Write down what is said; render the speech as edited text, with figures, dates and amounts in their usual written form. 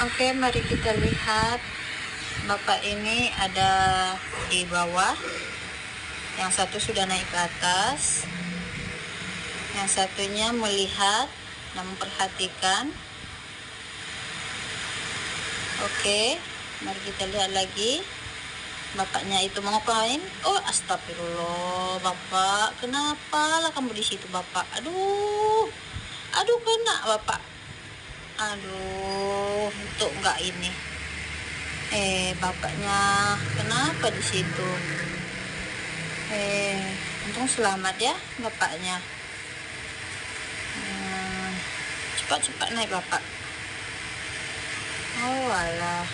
Oke, mari kita lihat. Bapak ini ada di bawah, yang satu sudah naik ke atas, yang satunya melihat dan memperhatikan. Oke, mari kita lihat lagi. Bapaknya itu mau ngapain? Oh, astagfirullah, Bapak, kenapa lah kamu di situ, Bapak? Aduh, kena Bapak. Aduh, untuk enggak ini. Bapaknya kenapa di situ? Untung selamat ya bapaknya. Cepat-cepat naik Bapak. Oh alah.